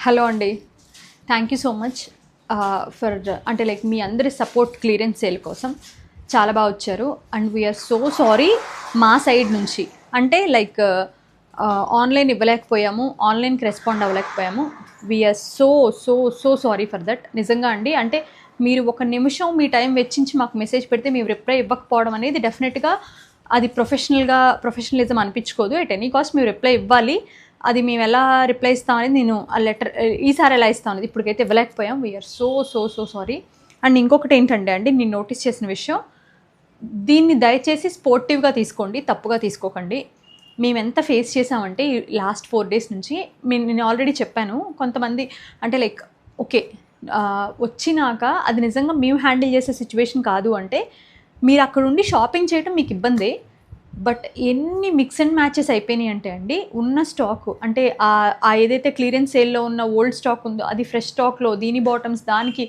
Hello అండి. Thank you so much for అంటే like మీ అందరి సపోర్ట్ క్లియరెన్స్ సేల్ కోసం చాలా బాగా వచ్చారు. అండ్ వీఆర్ సో సారీ మా సైడ్ నుంచి. అంటే లైక్ ఆన్లైన్ ఇవ్వలేకపోయాము, ఆన్లైన్కి రెస్పాండ్ అవ్వలేకపోయాము. We are so so so sorry for that. నిజంగా అండి. అంటే మీరు ఒక నిమిషం మీ టైం వెచ్చించి మాకు మెసేజ్ పెడితే మేము రిప్లై ఇవ్వకపోవడం అనేది డెఫినెట్గా అది ప్రొఫెషనలిజం అనిపించుకోదు. ఎట్ ఎనీ కాస్ట్ మేము రిప్లై ఇవ్వాలి. అది మేము ఎలా రిప్లై ఇస్తాం అనేది నేను ఆ లెటర్ ఈసారి ఎలా ఇస్తాం అనేది ఇప్పటికైతే ఇవ్వలేకపోయాం. We are so so so sorry. And ఇంకొకటి ఏంటంటే అండి, నేను నోటీస్ చేసిన విషయం, దీన్ని దయచేసి స్పోర్టివ్గా తీసుకోండి, తప్పుగా తీసుకోకండి. మేము ఎంత ఫేస్ చేసామంటే ఈ లాస్ట్ 4 days నుంచి నేను ఆల్రెడీ చెప్పాను. కొంతమంది అంటే లైక్ ఓకే వచ్చినాక అది నిజంగా మేము హ్యాండిల్ చేసే సిచ్యువేషన్ కాదు అంటే మీరు అక్కడ ఉండి షాపింగ్ చేయడం మీకు ఇబ్బందే. బట్ ఎన్ని మిక్స్ అండ్ మ్యాచెస్ అయిపోయినాయి అంటే అండి, ఉన్న స్టాకు అంటే ఏదైతే క్లియరెన్స్ సేల్లో ఉన్న ఓల్డ్ స్టాక్ ఉందో అది ఫ్రెష్ స్టాక్లో దీని బాటమ్స్ దానికి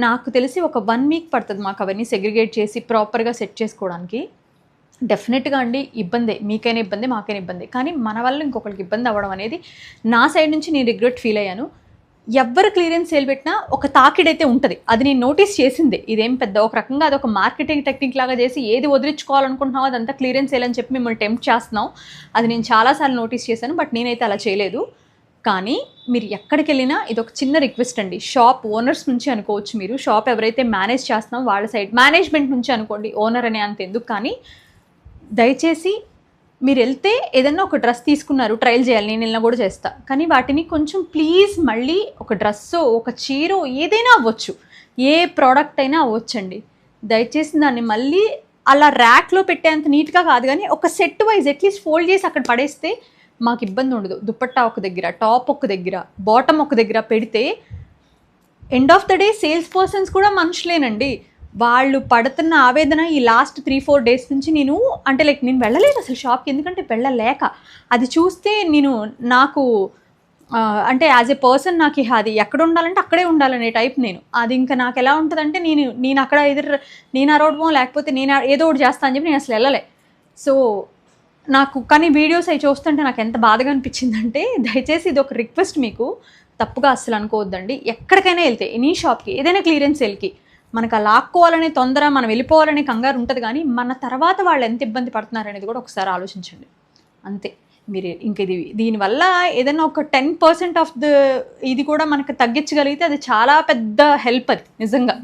నాకు తెలిసి ఒక 1 week పడుతుంది మాకు అవన్నీ సెగ్రిగేట్ చేసి ప్రాపర్గా సెట్ చేసుకోవడానికి. డెఫినెట్గా అండి ఇబ్బందే, మీకైనా ఇబ్బంది మాకైనా ఇబ్బంది. కానీ మన వల్ల ఇంకొకరికి ఇబ్బంది అవ్వడం అనేది నా సైడ్ నుంచి నేను రిగ్రెట్ ఫీల్ అయ్యాను. ఎవ్వరు క్లియరెన్స్ సేల్ పెట్టినా ఒక తాకిడైతే ఉంటుంది, అది నేను నోటీస్ చేసింది. ఇదేం పెద్ద ఒక రకంగా అది ఒక మార్కెటింగ్ టెక్నిక్ లాగా చేసి ఏది వదిలించుకోవాలనుకుంటున్నామో అదంతా క్లియరెన్స్ సేల్ అని చెప్పి మిమ్మల్ని టెంప్ట్ చేస్తున్నాం. అది నేను చాలాసార్లు నోటీస్ చేశాను. బట్ నేనైతే అలా చేయలేదు. కానీ మీరు ఎక్కడికి వెళ్ళినా ఇది ఒక చిన్న రిక్వెస్ట్ అండి. షాప్ ఓనర్స్ నుంచి అనుకోవచ్చు, మీరు షాప్ ఎవరైతే మేనేజ్ చేస్తున్నామో వాళ్ళ సైడ్ మేనేజ్మెంట్ నుంచి అనుకోండి, ఓనర్ అనే అంత ఎందుకు. కానీ దయచేసి మీరు వెళ్తే ఏదన్నా ఒక డ్రెస్ తీసుకున్నారు, ట్రయల్ చేయాలి, నేను ఇలా కూడా చేస్తా. కానీ వాటిని కొంచెం ప్లీజ్ మళ్ళీ ఒక డ్రెస్సో ఒక చీరో ఏదైనా అవ్వచ్చు, ఏ ప్రోడక్ట్ అయినా అవ్వచ్చండి. దయచేసి దాన్ని మళ్ళీ అలా ర్యాక్లో పెట్టేంత నీట్గా కాదు, కానీ ఒక సెట్ వైజ్ అట్లీస్ట్ ఫోల్డ్ చేసి అక్కడ పడేస్తే మాకు ఇబ్బంది ఉండదు. దుపట్టా ఒక దగ్గర, టాప్ ఒక దగ్గర, బాటమ్ ఒక దగ్గర పెడితే end of the day sales persons కూడా మనుషులేనండి. వాళ్ళు పడుతున్న ఆవేదన ఈ లాస్ట్ 3-4 days నుంచి నేను అంటే లైక్ నేను వెళ్ళలేదు అసలు షాప్కి, ఎందుకంటే వెళ్ళలేక. అది చూస్తే నాకు అంటే యాజ్ ఏ పర్సన్ నాకు అది ఎక్కడ ఉండాలంటే అక్కడే ఉండాలనే టైప్ నేను. అది ఇంకా నాకు ఎలా ఉంటుందంటే నేను అక్కడ నేను అరవడమో లేకపోతే నేను ఏదో ఒకటి చేస్తాను అని చెప్పి నేను అసలు వెళ్ళలే. సో నాకు కానీ వీడియోస్ అవి చూస్తుంటే నాకు ఎంత బాధగా అనిపించిందంటే, దయచేసి ఇది ఒక రిక్వెస్ట్, మీకు తప్పుగా అస్సలు అనుకోవద్దండి. ఎక్కడికైనా వెళ్తే ఎనీ షాప్కి ఏదైనా క్లియరెన్స్ సేల్కి మనకు ఆ లాక్కోవాలనే తొందర, మనం వెళ్ళిపోవాలనే కంగారు ఉంటుంది. కానీ మన తర్వాత వాళ్ళు ఎంత ఇబ్బంది పడుతున్నారు అనేది కూడా ఒకసారి ఆలోచించండి. అంతే. మీరు ఇంక దీనివల్ల ఏదైనా ఒక 10% ఆఫ్ ఇది కూడా మనకు తగ్గించగలిగితే అది చాలా పెద్ద హెల్ప్, అది నిజంగా.